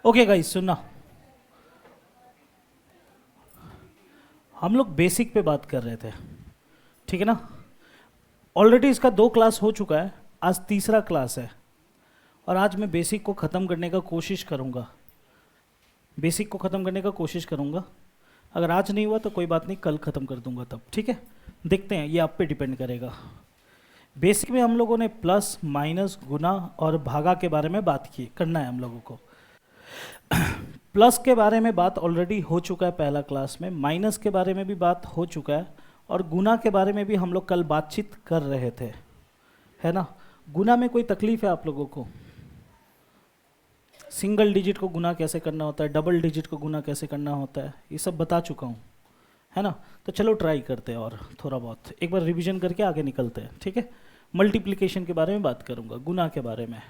Okay guys, सुनना। हम लोग बेसिक पे बात कर रहे थे, ठीक है ना। ऑलरेडी इसका 2 क्लास हो चुका है, आज तीसरा क्लास है। और आज मैं बेसिक को ख़त्म करने का कोशिश करूँगा, बेसिक को ख़त्म करने का कोशिश करूँगा। अगर आज नहीं हुआ तो कोई बात नहीं, कल ख़त्म कर दूँगा तब, ठीक है। देखते हैं, ये आप पे डिपेंड करेगा। बेसिक में हम लोगों ने प्लस माइनस गुना और भागा के बारे में बात की, करना है हम लोगों को। प्लस के बारे में बात ऑलरेडी हो चुका है पहला क्लास में, माइनस के बारे में भी बात हो चुका है, और गुना के बारे में भी हम लोग कल बातचीत कर रहे थे, है ना। गुना में कोई तकलीफ है आप लोगों को? सिंगल डिजिट को गुना कैसे करना होता है, डबल डिजिट को गुना कैसे करना होता है, ये सब बता चुका हूँ, है ना। तो चलो ट्राई करते हैं और थोड़ा बहुत एक बार रिवीजन करके आगे निकलते हैं, ठीक है। मल्टीप्लिकेशन के बारे में बात करूँगा, गुना के बारे में,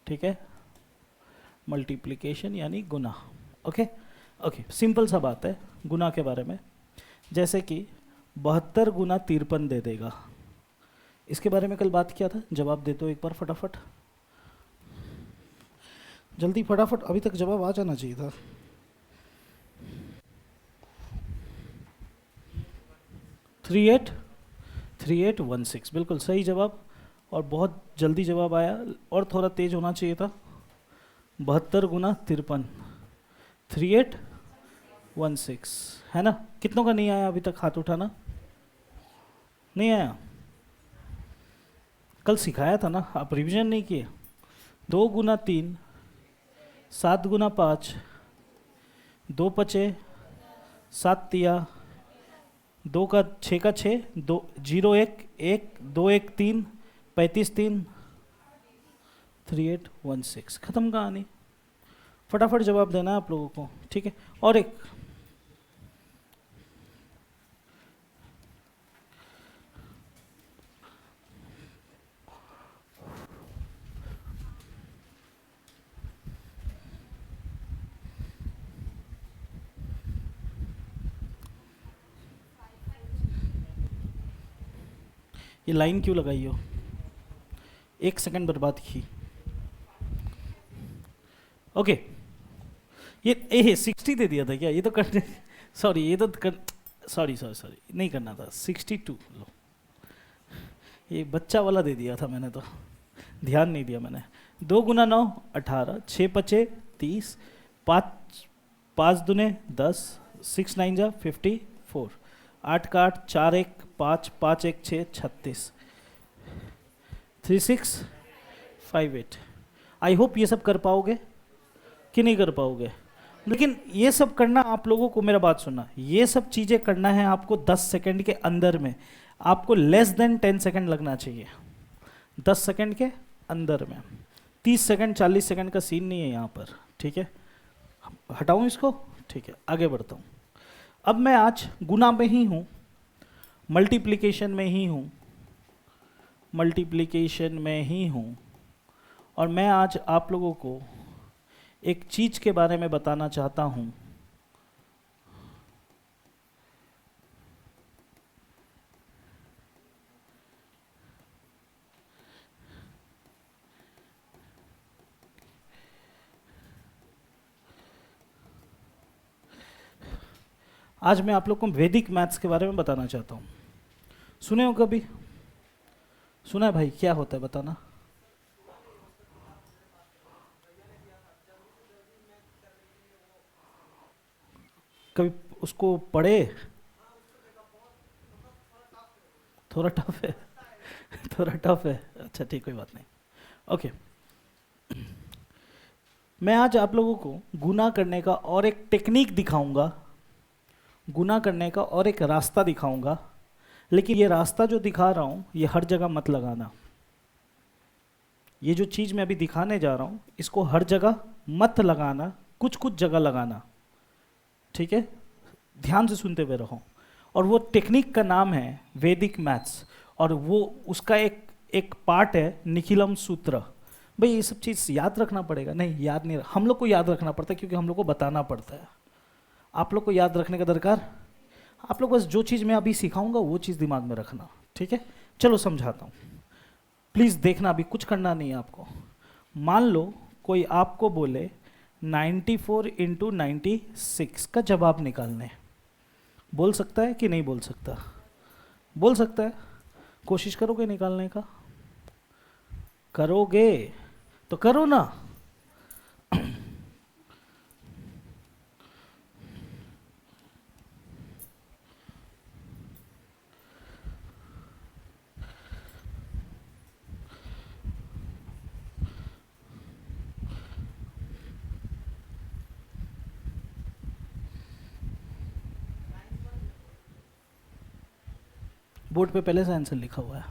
ठीक है। मल्टीप्लिकेशन यानी गुना, ओके ओके। सिंपल सा बात है गुना के बारे में, जैसे कि 72 गुना 53 दे देगा। इसके बारे में कल बात किया था, जवाब दे दो एक बार फटाफट, जल्दी फटाफट, अभी तक जवाब आ जाना चाहिए था। थ्री एट 16, बिल्कुल सही जवाब, और बहुत जल्दी जवाब आया, और थोड़ा तेज होना चाहिए था। 72 गुना 53, 3816, है ना। कितनों का नहीं आया अभी तक, हाथ उठाना। नहीं आया? कल सिखाया था ना, आप रिवीजन नहीं किए। 2 गुना 3, 7 गुना 5, 2 पचे 7 तिया, 2 का 6 का 6, 2 0 1 1 2 1 3, 35 3, 3816। खत्म कहानी, फटाफट जवाब देना है आप लोगों को, ठीक है। और एक ये लाइन क्यों लगाई हो, 1 सेकंड बर्बाद की। ओके, ये 60 दे दिया था क्या, ये तो करने, सॉरी ये तो कर, सॉरी सॉरी सॉरी नहीं करना था। 62 लो, ये बच्चा वाला दे दिया था मैंने, तो ध्यान नहीं दिया मैंने। 2 गुना 9 18, 6 पचे 30, 5 5 दुने 10, 6 9 जा 54, 8 का 8, 4 1 5, 5 1 6 36, 3 6 5 8। आई होप ये सब कर पाओगे कि नहीं कर पाओगे। लेकिन ये सब करना आप लोगों को, मेरा बात सुनना, ये सब चीज़ें करना है आपको 10 सेकंड के अंदर में। आपको लेस देन 10 सेकंड लगना चाहिए 10 सेकंड के अंदर में। 30 सेकंड 40 सेकंड का सीन नहीं है यहाँ पर, ठीक है। हटाऊँ इसको, ठीक है, आगे बढ़ता हूँ। अब मैं आज गुना में ही हूँ, मल्टीप्लिकेशन में ही हूँ, मल्टीप्लिकेशन में ही हूँ, और मैं आज आप लोगों को एक चीज़ के बारे में बताना चाहता हूँ। आज मैं आप लोग को वैदिक मैथ्स के बारे में बताना चाहता हूँ। सुने हो कभी? सुना है भाई, क्या होता है बताना। कभी उसको पढ़े? थोड़ा टफ है थोड़ा टफ है, अच्छा ठीक, कोई बात नहीं, ओके। मैं आज आप लोगों को गुना करने का और एक टेक्निक दिखाऊंगा, गुना करने का और एक रास्ता दिखाऊंगा। लेकिन ये रास्ता जो दिखा रहा हूँ, ये हर जगह मत लगाना। ये जो चीज़ मैं अभी दिखाने जा रहा हूँ, इसको हर जगह मत लगाना, कुछ कुछ जगह लगाना, ठीक है। ध्यान से सुनते हुए रहो। और वो टेक्निक का नाम है वैदिक मैथ्स, और वो उसका एक एक पार्ट है निखिलम सूत्र। भाई ये सब चीज़ याद रखना पड़ेगा? नहीं, याद नहीं, हम लोग को याद रखना पड़ता है, क्योंकि हम लोग को बताना पड़ता है। आप लोग को याद रखने का दरकार, आप लोग बस जो चीज़ मैं अभी सिखाऊंगा वो चीज़ दिमाग में रखना, ठीक है। चलो समझाता हूँ, प्लीज़ देखना, अभी कुछ करना नहीं है आपको। मान लो कोई आपको बोले 94 इंटू 96 का जवाब निकालने। बोल सकता है कि नहीं बोल सकता? बोल सकता है। कोशिश करोगे निकालने का? करोगे तो करो ना। बोर्ड पे पहले से आंसर लिखा हुआ है।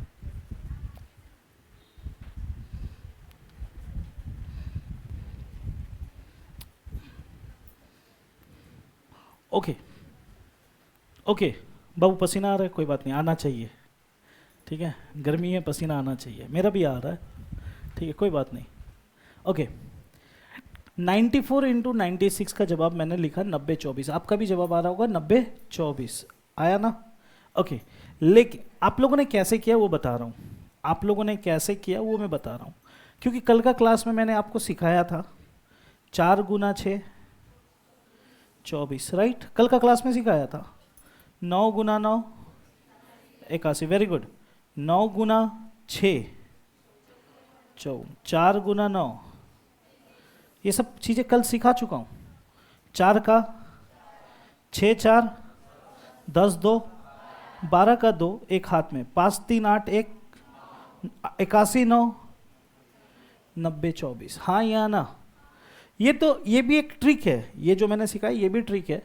ओके ओके बाबू, पसीना आ रहा है, कोई बात नहीं, आना चाहिए, ठीक है, गर्मी है, पसीना आना चाहिए, मेरा भी आ रहा है, ठीक है, कोई बात नहीं। ओके 94 इंटू 96 का जवाब मैंने लिखा 9024। आपका भी जवाब आ रहा होगा 9024, आया ना? ओके लेकिन आप लोगों ने कैसे किया वो बता रहा हूँ, आप लोगों ने कैसे किया वो मैं बता रहा हूँ, क्योंकि कल का क्लास में मैंने आपको सिखाया था 4 गुना 6 24, राइट? कल का क्लास में सिखाया था 9 गुना 9 81, वेरी गुड। 9 गुना 6 4 गुना 9, ये सब चीज़ें कल सिखा चुका हूँ। 4 का 6 4 10 2 12 का 2 एक हाथ में, 5 3 8 1 81 9 90 24, हाँ या ना? ये भी एक ट्रिक है, ये जो मैंने सिखाया ये भी ट्रिक है,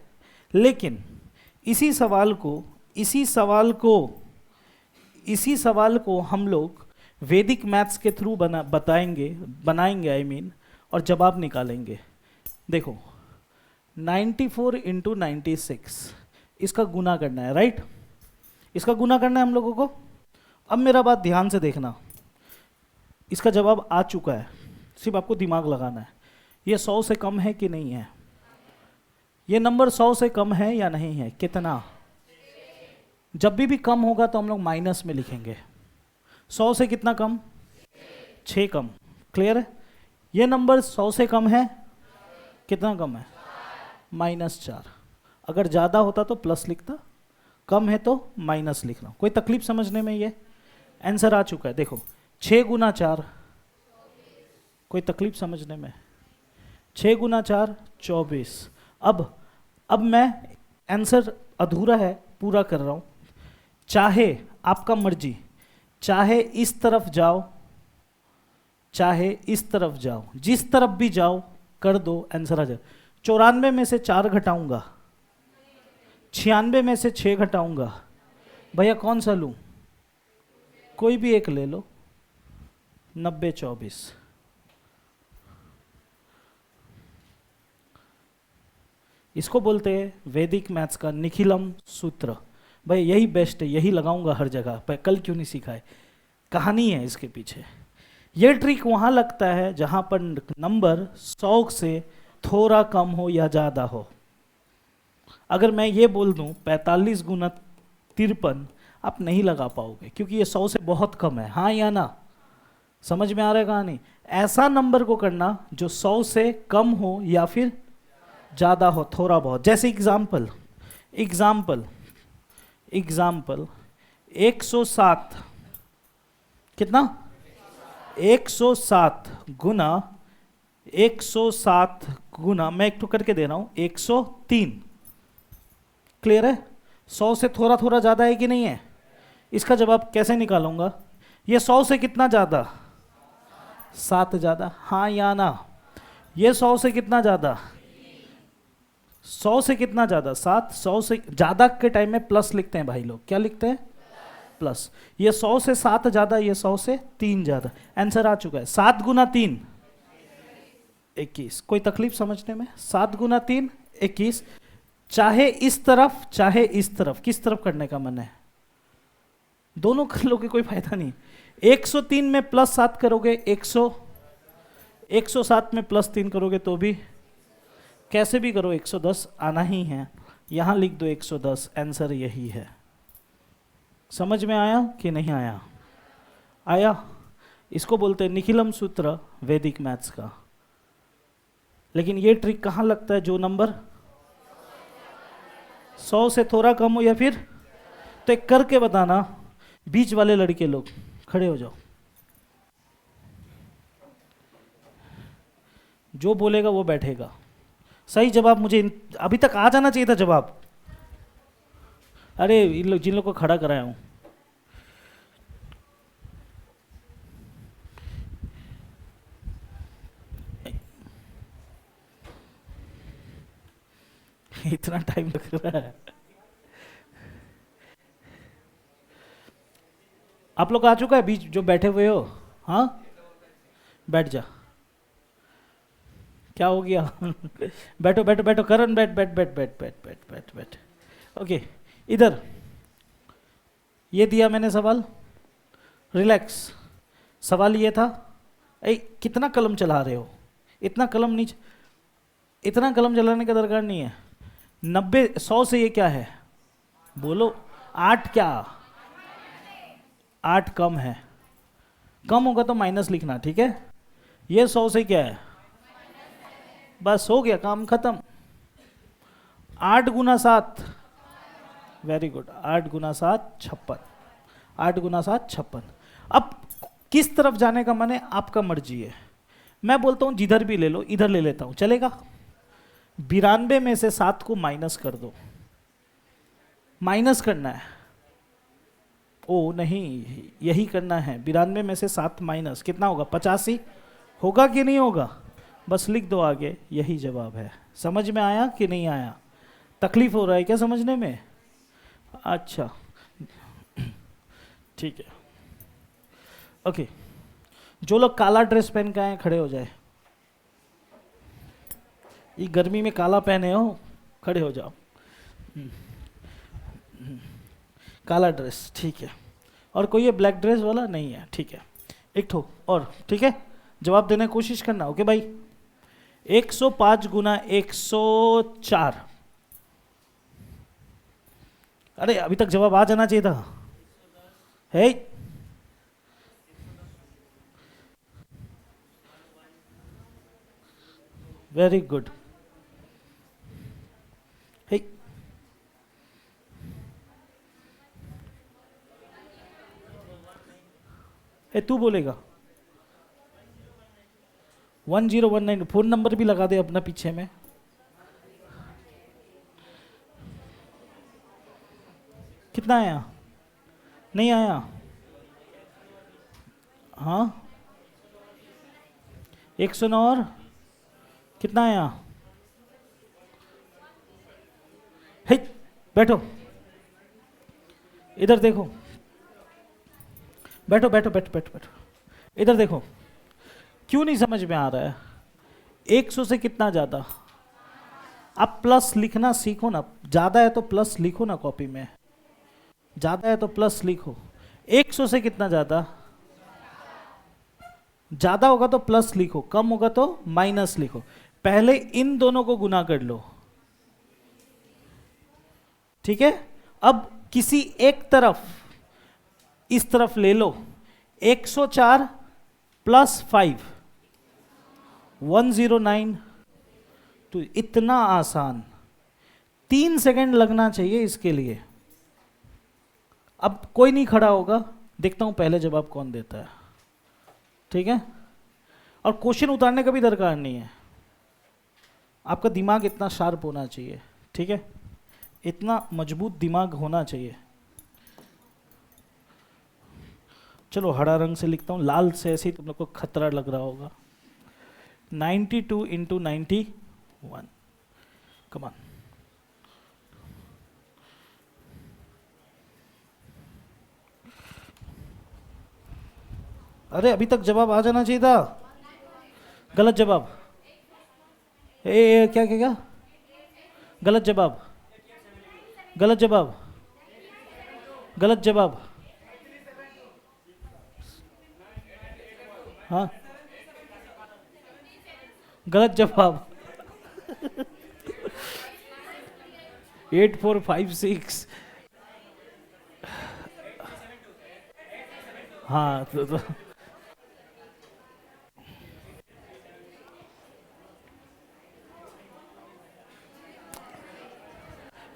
लेकिन इसी सवाल को हम लोग वैदिक मैथ्स के थ्रू बनाएंगे आई मीन, और जवाब निकालेंगे। देखो 94 इंटू 96 इसका गुना करना है, राइट? इसका गुना करना है हम लोगों को। अब मेरा बात ध्यान से देखना, इसका जवाब आ चुका है, सिर्फ आपको दिमाग लगाना है। ये 100 से कम है कि नहीं है? ये नंबर 100 से कम है या नहीं है? कितना? जब भी कम होगा तो हम लोग माइनस में लिखेंगे। 100 से कितना कम? 6 कम। क्लियर है? ये नंबर 100 से कम है, कितना कम है? -4। अगर ज़्यादा होता तो प्लस लिखता, कम है तो माइनस लिखना। कोई तकलीफ समझने में? ये आंसर आ चुका है। देखो 6 गुना 4, कोई तकलीफ समझने में? 6 गुना 4 24। अब मैं आंसर अधूरा है पूरा कर रहा हूँ। चाहे आपका मर्जी, चाहे इस तरफ जाओ चाहे इस तरफ जाओ, जिस तरफ भी जाओ कर दो, आंसर आ जाए। 94 में से 4 घटाऊंगा, 96 में से 6 घटाऊंगा, भैया कौन सा लूँ? कोई भी एक ले लो। 90 24, इसको बोलते हैं वैदिक मैथ्स का निखिलम सूत्र। भाई यही बेस्ट है, यही लगाऊंगा हर जगह पर। कल क्यों नहीं सिखाए? कहानी है इसके पीछे। ये ट्रिक वहाँ लगता है जहाँ पर नंबर 100 से थोड़ा कम हो या ज़्यादा हो। अगर मैं ये बोल दूँ 45 गुना 53, आप नहीं लगा पाओगे क्योंकि ये 100 से बहुत कम है, हाँ या ना? समझ में आ रहा है कहानी? ऐसा नंबर को करना जो 100 से कम हो या फिर ज़्यादा हो, थोड़ा बहुत। जैसे एग्जाम्पल 107, कितना? 107 गुना 107 गुना, मैं एक तो करके दे रहा हूँ, 103। क्लियर है? 100 से थोड़ा थोड़ा ज़्यादा है कि नहीं है? इसका जवाब कैसे निकालूंगा? ये 100 से कितना ज़्यादा? 7 ज़्यादा, हाँ या ना? ये 100 से कितना ज़्यादा? 100 से कितना ज़्यादा? 7। 100 से ज़्यादा के टाइम में प्लस लिखते हैं भाई लोग, क्या लिखते हैं? प्लस। ये 100 से 7 ज़्यादा, ये 100 से 3 ज़्यादा। आंसर आ चुका है। 7 गुना 3 21। कोई तकलीफ समझने में? 7 गुना 3 21। चाहे इस तरफ चाहे इस तरफ, किस तरफ करने का मन है? दोनों कर लोगे, कोई फायदा नहीं। 103 में प्लस 7 करोगे 107 में प्लस 3 करोगे तो भी, कैसे भी करो 110 आना ही है। यहाँ लिख दो 110, आंसर यही है। समझ में आया कि नहीं आया? आया। इसको बोलते हैं निखिलम सूत्र वैदिक मैथ्स का। लेकिन ये ट्रिक कहाँ लगता है, जो नंबर 100 से थोड़ा कम हो या फिर, तो एक करके बताना। बीच वाले लड़के लोग खड़े हो जाओ, जो बोलेगा वो बैठेगा। सही जवाब मुझे अभी तक आ जाना चाहिए था जवाब। अरे इन लोग, जिन लोग को खड़ा कराया हूँ, इतना टाइम लग रहा है। आप लोग आ चुका है बीच जो बैठे हुए हो? हाँ, बैठ जा। क्या हो गया? बैठो बैठो बैठो, करण बैठ बैठ बैठ बैठ बैठ बैठ बैठ बैठ। ओके, इधर ये दिया मैंने सवाल, रिलैक्स। सवाल ये था, ए कितना कलम चला रहे हो? इतना कलम नहीं, इतना कलम चलाने का दरकार नहीं है। 90 100 से ये क्या है, बोलो? 8 क्या? 8 कम है। कम होगा तो माइनस लिखना, ठीक है? ये 100 से क्या है? बस हो गया, काम खत्म। 8 गुना 7, वेरी गुड। 8 गुना 7 56। 8 गुना 7 56। अब किस तरफ जाने का मन है, आपका मर्जी है। मैं बोलता हूं जिधर भी ले लो, इधर ले लेता हूं, चलेगा? 92 में से 7 को माइनस कर दो। माइनस करना है, ओ नहीं, यही करना है। 92 में से 7 माइनस कितना होगा? 85 होगा कि नहीं होगा? बस लिख दो आगे, यही जवाब है। समझ में आया कि नहीं आया? तकलीफ हो रहा है क्या समझने में? अच्छा, ठीक है। ओके, जो लोग काला ड्रेस पहन के आए खड़े हो जाए। ये गर्मी में काला पहने हो, खड़े हो जाओ। काला ड्रेस, ठीक है। और कोई ये ब्लैक ड्रेस वाला नहीं है, ठीक है। एक ठो और, ठीक है? जवाब देने की कोशिश करना, ओके भाई? 105 गुना 104। अरे अभी तक जवाब आ जाना चाहिए था। है, वेरी गुड। हे, तू बोलेगा 1019। फोन नंबर भी लगा दे अपना पीछे में। कितना आया? नहीं आया? हाँ, 109 और कितना आया? हे, बैठो, इधर देखो। बैठो बैठो बैठो बैठो बैठो, इधर देखो। क्यों नहीं समझ में आ रहा है? 100 से कितना ज्यादा? आप प्लस लिखना सीखो ना। ज्यादा है तो प्लस लिखो ना कॉपी में। ज्यादा है तो प्लस लिखो। 100 से कितना ज्यादा? ज्यादा होगा तो प्लस लिखो, कम होगा तो माइनस लिखो। पहले इन दोनों को गुना कर लो, ठीक है? अब किसी एक तरफ, इस तरफ ले लो। 104 प्लस 5 109। तो इतना आसान, 3 सेकंड लगना चाहिए इसके लिए। अब कोई नहीं खड़ा होगा, देखता हूं पहले जवाब कौन देता है, ठीक है? और क्वेश्चन उतारने का भी दरकार नहीं है। आपका दिमाग इतना शार्प होना चाहिए, ठीक है? इतना मजबूत दिमाग होना चाहिए। चलो हरा रंग से लिखता हूँ, लाल से ऐसे ही तुम लोग को खतरा लग रहा होगा। 92 इंटू 91, कमान। अरे अभी तक जवाब आ जाना चाहिए था। गलत जवाब। क्या क्या क्या? गलत जवाब, गलत जवाब, गलत जवाब। हाँ, गलत जवाब। 8456। हाँ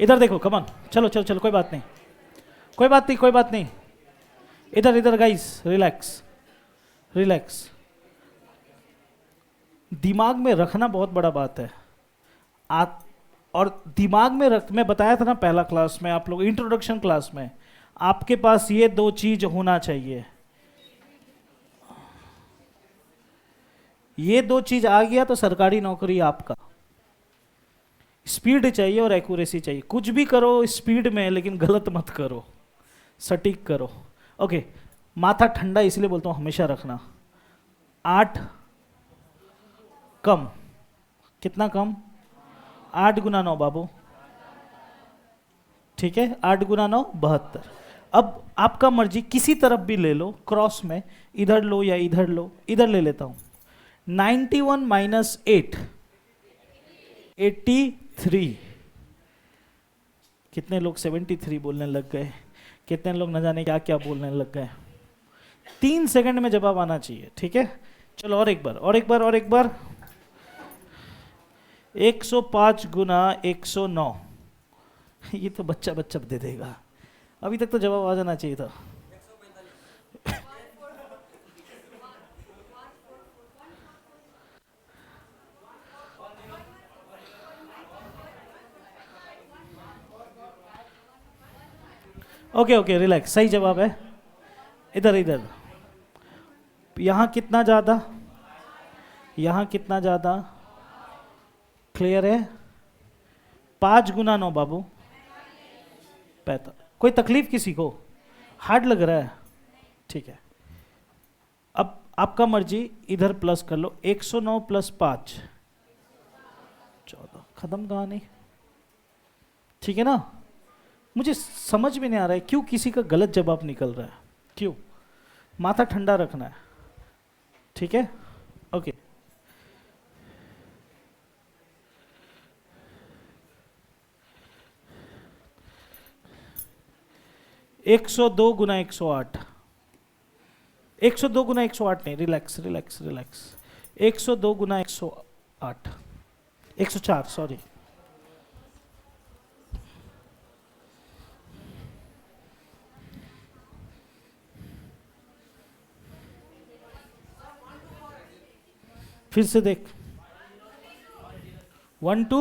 इधर देखो, कमन, चलो चलो चलो, कोई बात नहीं, कोई बात नहीं, कोई बात नहीं। इधर इधर गाइस, रिलैक्स रिलैक्स। दिमाग में रखना बहुत बड़ा बात है। और दिमाग में रख, मैं बताया था ना पहला क्लास में, आप लोग इंट्रोडक्शन क्लास में, आपके पास ये दो चीज होना चाहिए। ये दो चीज आ गया तो सरकारी नौकरी आपका। स्पीड चाहिए और एक्यूरेसी चाहिए। कुछ भी करो स्पीड में, लेकिन गलत मत करो, सटीक करो। ओके, माथा ठंडा इसलिए बोलता हूं हमेशा रखना। 8 कम, कितना कम? 8 गुना 9 बाबू, ठीक है, 8 गुना 9 72। अब आपका मर्जी, किसी तरफ भी ले लो, क्रॉस में, इधर लो या इधर लो, इधर ले लेता हूं। 91 माइनस 8, 83। कितने लोग 73 बोलने लग गए, कितने लोग न जाने क्या क्या बोलने लग गए। 3 सेकंड में जवाब आना चाहिए, ठीक है। चलो और एक बार, और एक बार, और एक बार। 105 गुना 109। ये तो बच्चा बच्चा दे देगा, अभी तक तो जवाब आ जाना चाहिए था। ओके ओके, रिलैक्स, सही जवाब है। इधर इधर, यहां कितना ज्यादा, यहां कितना ज्यादा, क्लियर है? 5 गुना 9 बाबू 45। कोई तकलीफ किसी को? हार्ड लग रहा है? ठीक है, अब आपका मर्जी, इधर प्लस कर लो। 109 प्लस 5 14। खत्म कहानी, ठीक है ना। मुझे समझ में नहीं आ रहा है क्यों किसी का गलत जवाब निकल रहा है, क्यों? माथा ठंडा रखना है, ठीक है। ओके, एक 102 गुना 108। 102 गुना 108 नहीं, रिलैक्स रिलैक्स रिलैक्स। 102 गुना 108, 104, सॉरी। फिर से देख, 1 2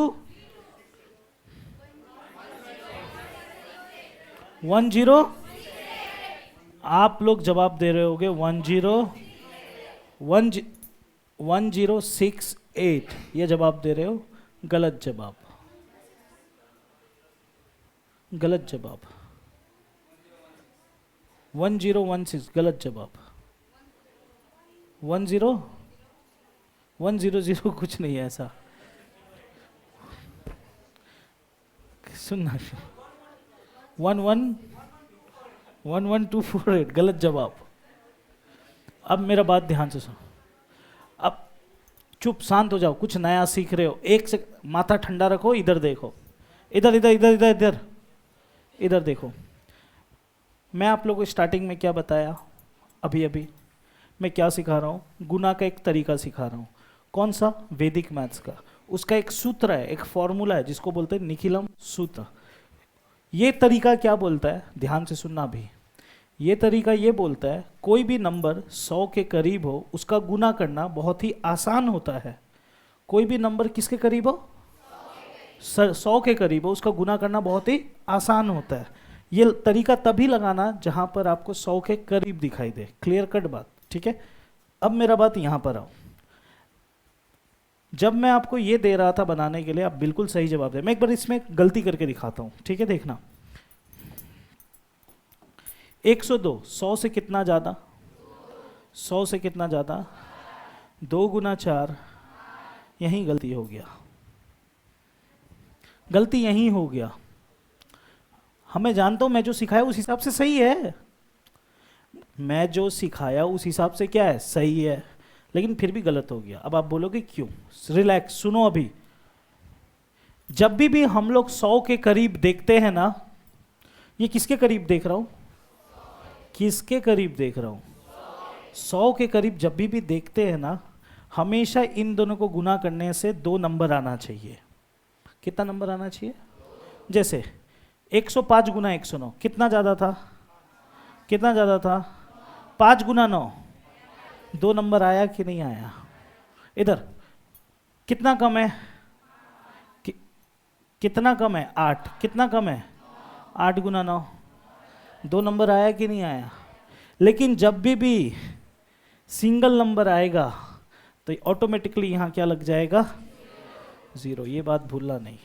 1 0। आप लोग जवाब दे रहे होगे 1 0 1 0 6 8, ये जवाब दे रहे हो। गलत जवाब, गलत जवाब। 1 0 1 6, गलत जवाब। 1 0 1 0 0 कुछ नहीं है ऐसा, सुनना। 1 1 1 1 2 4 8, गलत जवाब। अब मेरा बात ध्यान से सुनो, अब चुप शांत हो जाओ, कुछ नया सीख रहे हो। एक से माथा ठंडा रखो, इधर देखो, इधर इधर इधर इधर इधर इधर देखो। मैं आप लोगों को स्टार्टिंग में क्या बताया, अभी अभी मैं क्या सिखा रहा हूँ? गुना का एक तरीका सिखा रहा हूँ। कौन सा? वैदिक मैथ्स का। उसका एक सूत्र है, एक फॉर्मूला है, जिसको बोलते हैं निखिलम सूत्र। ये तरीका क्या बोलता है, ध्यान से सुनना भी। ये तरीका ये बोलता है, कोई भी नंबर 100 के करीब हो, उसका गुना करना बहुत ही आसान होता है। कोई भी नंबर किसके करीब हो? 100 के करीब हो, उसका गुना करना बहुत ही आसान होता है। ये तरीका तभी लगाना जहां पर आपको 100 के करीब दिखाई दे। क्लियर कट बात, ठीक है। अब मेरा बात यहां पर आओ। जब मैं आपको ये दे रहा था बनाने के लिए, आप बिल्कुल सही जवाब दे। मैं एक बार इसमें गलती करके दिखाता हूं, ठीक है, देखना। 102, 100 से कितना ज्यादा? 100 से कितना ज्यादा? 2 गुना 4। यहीं गलती हो गया, गलती यहीं हो गया। हमें जानता हूं, मैं जो सिखाया उस हिसाब से सही है। मैं जो सिखाया उस हिसाब से क्या है, सही है, लेकिन फिर भी गलत हो गया। अब आप बोलोगे क्यों? रिलैक्स, सुनो अभी। जब भी हम लोग 100 के करीब देखते हैं ना, ये किसके करीब देख रहा हूं? किसके करीब देख रहा हूं? 100 के करीब जब भी देखते हैं ना, हमेशा इन दोनों को गुना करने से 2 नंबर आना चाहिए। कितना नंबर आना चाहिए? जैसे 105 गुना 109 कितना ज़्यादा था, कितना ज़्यादा था, 5 गुना 9, 2 नंबर आया कि नहीं आया। इधर कितना कम है, कि, कितना कम है, 8, कितना कम है, 8 गुना 9, 2 नंबर आया कि नहीं आया। लेकिन जब भी सिंगल नंबर आएगा तो ऑटोमेटिकली यहाँ क्या लग जाएगा, 0। ये बात भूलना नहीं।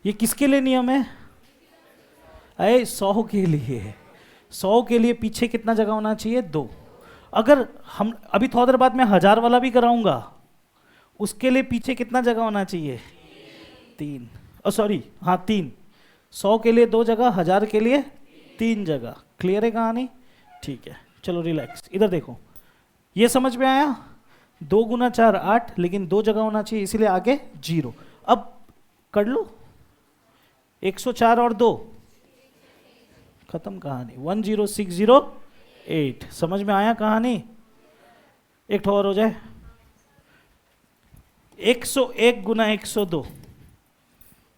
ये किसके लिए नियम है, अरे 100 के लिए। 100 के लिए पीछे कितना जगह होना चाहिए, 2। अगर हम अभी थोड़ी देर बाद में 1000 वाला भी कराऊंगा, उसके लिए पीछे कितना जगह होना चाहिए, 3। सॉरी हाँ 3। 100 के लिए 2 जगह, 1000 के लिए 3 जगह। क्लियर है कहानी, ठीक है। चलो रिलैक्स, इधर देखो, ये समझ में आया। 2 गुना 4 8, लेकिन 2 जगह होना चाहिए, इसीलिए आगे 0। अब कर लो 104 और 2, खत्म कहानी। 10608, समझ में आया कहानी। एक ठो और हो जाए, 101 गुना 102।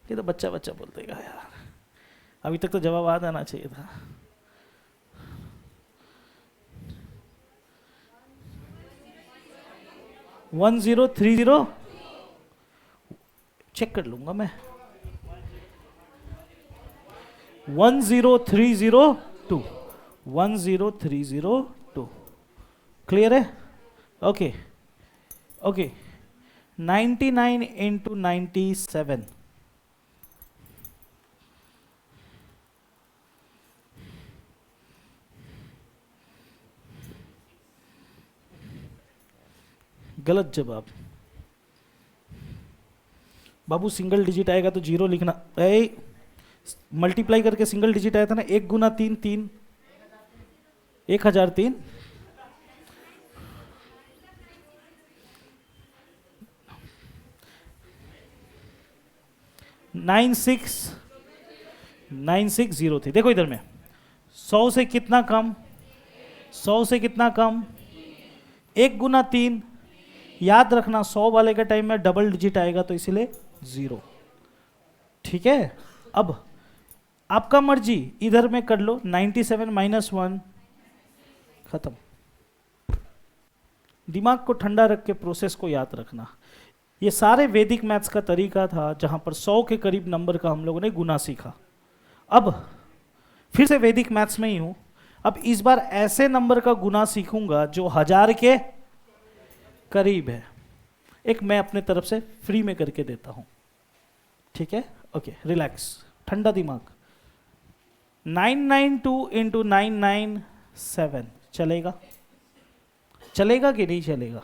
ये तो बच्चा बच्चा बोल देगा यार, अभी तक तो जवाब आ जाना चाहिए था। वन 1030, चेक कर लूंगा मैं। 10302, 10302। क्लियर है, ओके ओके। 99 इंटू 97, गलत जवाब। बाबू सिंगल डिजिट आएगा तो 0 लिखना। मल्टीप्लाई करके सिंगल डिजिट आया था ना, 1 गुना 3 3, 1003। 96 थी। देखो इधर में 100 से कितना कम, 100 से कितना कम, 1 गुना 3। याद रखना 100 वाले के टाइम में डबल डिजिट आएगा तो इसीलिए 0। ठीक है, अब आपका मर्जी, इधर में कर लो 97 माइनस 1, खत्म। दिमाग को ठंडा रख के प्रोसेस को याद रखना। ये सारे वैदिक मैथ्स का तरीका था जहां पर 100 के करीब नंबर का हम लोगों ने गुना सीखा। अब फिर से वैदिक मैथ्स में ही हूं, अब इस बार ऐसे नंबर का गुना सीखूंगा जो 1000 के करीब है। एक मैं अपने तरफ से फ्री में करके देता हूं, ठीक है, ओके रिलैक्स, ठंडा दिमाग। 992 इंटू 997 चलेगा, चलेगा कि नहीं चलेगा।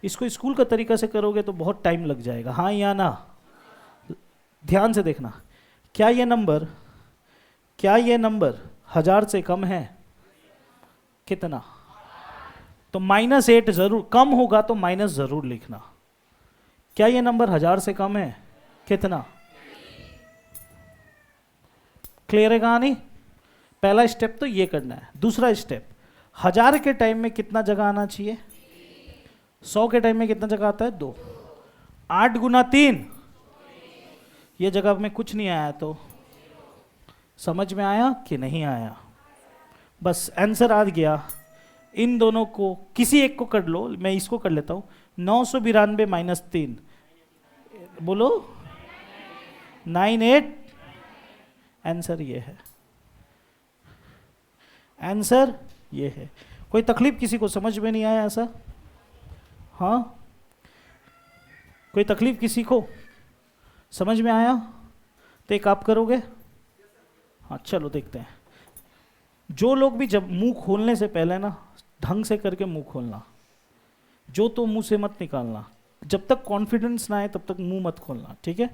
इसको स्कूल का तरीका से करोगे तो बहुत टाइम लग जाएगा, हाँ या ना। ध्यान से देखना, क्या ये नंबर 1000 से कम है, कितना, तो -8 जरूर, कम होगा तो माइनस जरूर लिखना। क्या ये नंबर 1000 से कम है, कितना। क्लियर है कहानी। पहला स्टेप तो ये करना है। दूसरा स्टेप, 1000 के टाइम में कितना जगह आना चाहिए, 100 के टाइम में कितना जगह आता है, 2। 8 गुना 3, ये जगह में कुछ नहीं आया तो समझ में आया कि नहीं आया। बस आंसर आ गया। इन दोनों को किसी एक को कर लो, मैं इसको कर लेता हूं। 992 माइनस 3, बोलो 98। आंसर ये है, आंसर ये है। कोई तकलीफ किसी को समझ में नहीं आया ऐसा, हाँ कोई तकलीफ किसी को समझ में आया तो एक आप करोगे, हाँ चलो देखते हैं। जो लोग भी जब मुंह खोलने से पहले ना ढंग से करके मुंह खोलना, जो तो मुंह से मत निकालना, जब तक कॉन्फिडेंस ना आए तब तक मुंह मत खोलना, ठीक है,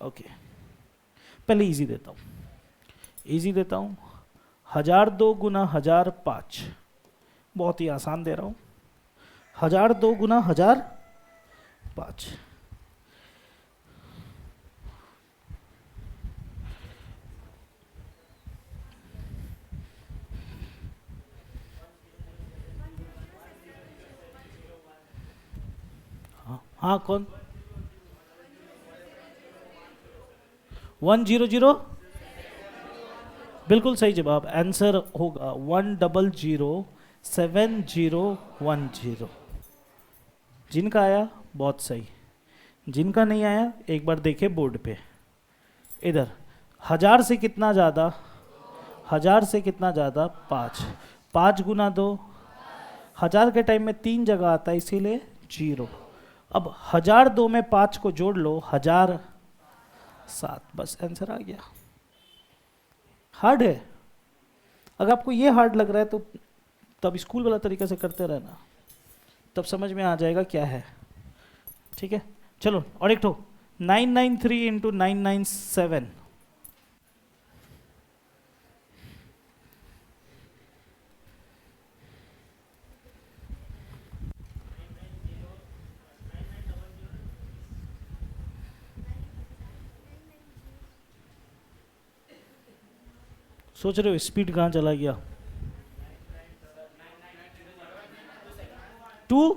ओके। पहले इजी देता हूँ, इजी देता हूँ। 1002 गुना 1005, बहुत ही आसान दे रहा हूँ। 1002 गुना 1005, हाँ हाँ कौन, 100, बिल्कुल सही जवाब। आंसर होगा 1007010। जिनका आया बहुत सही, जिनका नहीं आया एक बार देखे बोर्ड पे। इधर 1000 से कितना ज़्यादा, 1000 से कितना ज़्यादा 5, 5 गुना 2, 1000 के टाइम में 3 जगह आता है इसीलिए 0। अब 1002 में 5 को जोड़ लो 1007, बस आंसर आ गया। हार्ड है, अगर आपको ये हार्ड लग रहा है तो तब स्कूल वाला तरीका से करते रहना, तब समझ में आ जाएगा क्या है। ठीक है, चलो और एक ठो 993 इंटू 997। सोच रहे हो स्पीड कहाँ चला गया? 2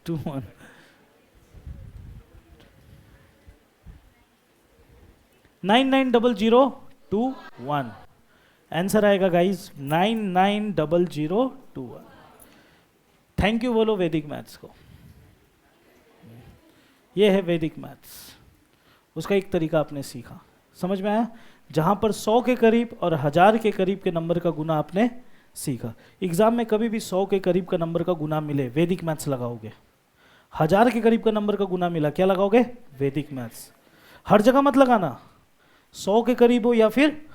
2 1 990021। आंसर आएगा गाइस 990021। थैंक यू बोलो वैदिक मैथ्स को। ये है वैदिक मैथ्स, उसका एक तरीका आपने सीखा, समझ में आया? जहाँ पर 100 के करीब और 1000 के करीब के नंबर का गुना आपने सीखा। एग्जाम में कभी भी 100 के करीब का नंबर का गुना मिले वैदिक मैथ्स लगाओगे, 1000 के करीब का नंबर का गुना मिला क्या लगाओगे? वैदिक मैथ्स। हर जगह मत लगाना, 100 के करीब हो या फिर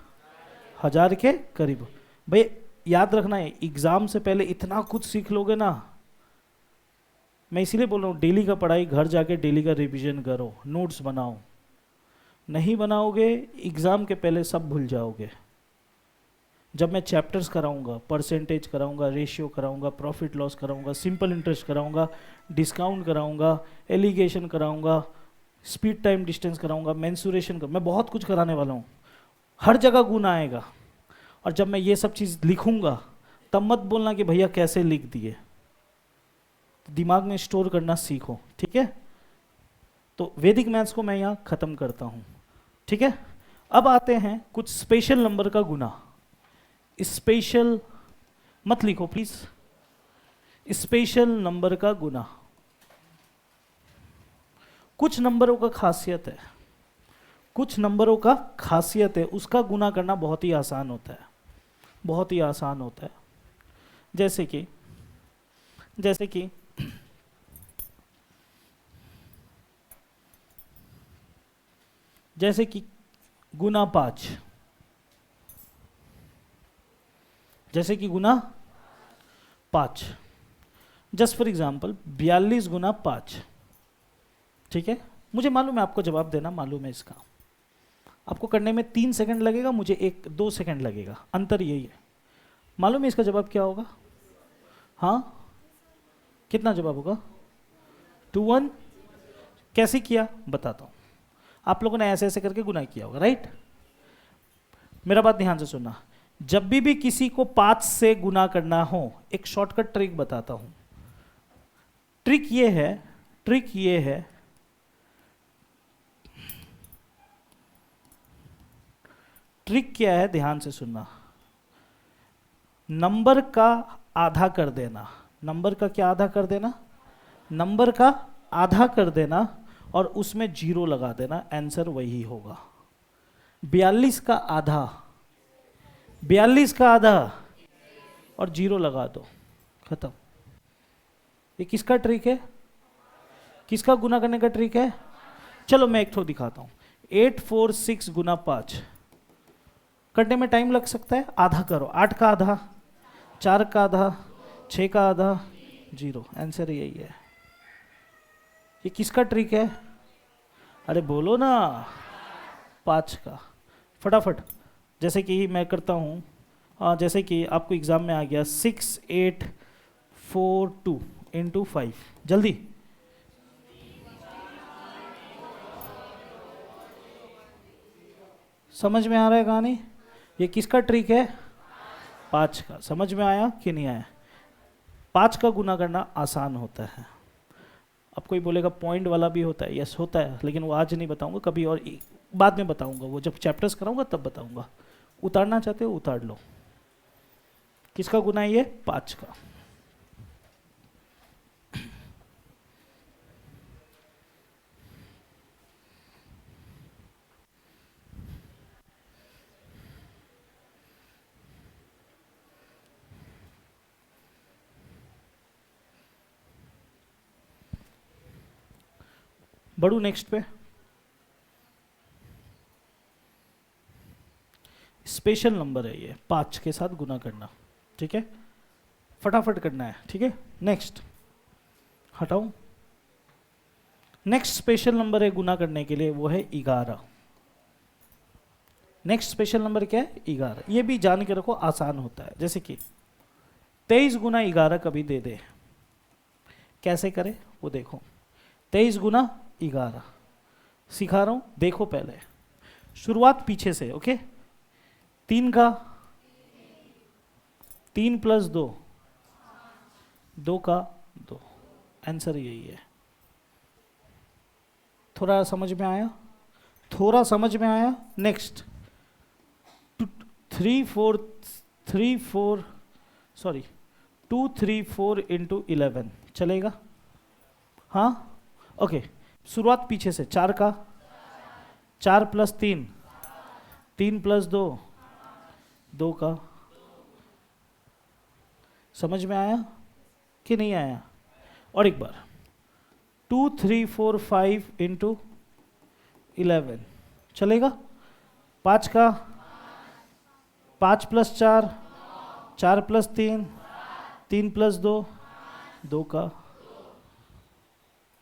1000 के करीब हो। भाई याद रखना है, एग्जाम से पहले इतना कुछ सीख लोगे ना, मैं इसीलिए बोल रहा हूँ डेली का पढ़ाई, घर जाके डेली का रिवीजन करो, नोट्स बनाओ। नहीं बनाओगे एग्ज़ाम के पहले सब भूल जाओगे। जब मैं चैप्टर्स कराऊंगा, परसेंटेज कराऊंगा, रेशियो कराऊंगा, प्रॉफिट लॉस कराऊंगा, सिंपल इंटरेस्ट कराऊंगा, डिस्काउंट कराऊंगा, एलिगेशन कराऊंगा, स्पीड टाइम डिस्टेंस कराऊंगा, मेंसुरेशन मैं बहुत कुछ कराने वाला हूँ। हर जगह गुण आएगा, और जब मैं ये सब चीज़ लिखूंगा तब मत बोलना कि भैया कैसे लिख दिए, दिमाग में स्टोर करना सीखो, ठीक है? तो वैदिक मैथ्स को मैं यहाँ ख़त्म करता हूँ, ठीक है? अब आते हैं कुछ स्पेशल नंबर का गुना। स्पेशल मत लिखो प्लीज, स्पेशल नंबर का गुना। कुछ नंबरों का खासियत है, कुछ नंबरों का खासियत है, उसका गुना करना बहुत ही आसान होता है, बहुत ही आसान होता है। जैसे कि गुना 5, जैसे कि गुना 5, जस्ट फॉर एग्जाम्पल 42 गुना 5, ठीक है? मुझे मालूम है आपको जवाब देना मालूम है, इसका आपको करने में 3 सेकंड लगेगा, मुझे 1-2 सेकंड लगेगा, अंतर यही है। मालूम है इसका जवाब क्या होगा? हाँ, कितना जवाब होगा? 2-1। कैसे किया बताता हूँ। आप लोगों ने ऐसे ऐसे करके गुना किया होगा, राइट? मेरा बात ध्यान से सुनना, जब भी किसी को 5 से गुना करना हो, एक शॉर्टकट ट्रिक बताता हूं। ट्रिक ये है, ट्रिक क्या है ध्यान से सुनना। नंबर का आधा कर देना, नंबर का क्या आधा कर देना? नंबर का आधा कर देना और उसमें 0 लगा देना, आंसर वही होगा। 42 का आधा, 42 का आधा और 0 लगा दो, खत्म। ये किसका ट्रिक है? किसका गुना करने का ट्रिक है? चलो मैं एक ठो दिखाता हूं। 846 गुना 5 करने में टाइम लग सकता है, आधा करो। 8 का आधा, 4 का आधा, 6 का आधा, 0, आंसर यही है। ये किसका ट्रिक है? अरे बोलो ना, 5 का। फटाफट, जैसे कि मैं करता हूँ, जैसे कि आपको एग्जाम में आ गया 6842 इंटू 5, जल्दी। समझ में आ रहा है कहानी? ये किसका ट्रिक है? 5 का। समझ में आया कि नहीं आया? 5 का गुना करना आसान होता है। अब कोई बोलेगा पॉइंट वाला भी होता है, यस होता है, लेकिन वो आज नहीं बताऊंगा, कभी और बाद में बताऊंगा, वो जब चैप्टर्स कराऊंगा तब बताऊंगा। उतारना चाहते हो उतार लो। किसका गुना है ये? 5 का। बढ़ू नेक्स्ट पे। स्पेशल नंबर है ये, 5 के साथ गुना करना, ठीक है, फटाफट करना है, ठीक है। नेक्स्ट हटाऊं। नेक्स्ट स्पेशल नंबर है गुना करने के लिए, वो है 11। नेक्स्ट स्पेशल नंबर क्या है? 11। ये भी जान के रखो, आसान होता है। जैसे कि 23 गुना 11 कभी दे दे, कैसे करे वो देखो। 23 गुना 11 सिखा रहा हूं, देखो पहले शुरुआत पीछे से, ओके। 3 का 3 प्लस 2, 2 का 2, आंसर यही है। थोड़ा समझ में आया? थोड़ा समझ में आया? नेक्स्ट 2 3 4 इंटू 11 चलेगा? हाँ, ओके। शुरुआत पीछे से, 4 का 4 प्लस 3, 3 प्लस 2, 2 का। समझ में आया कि नहीं आया? और एक बार 2 3 4 5 इंटू 11 चलेगा? 5 का 5 प्लस 4, 4 प्लस 3, 3 प्लस 2, 2 का।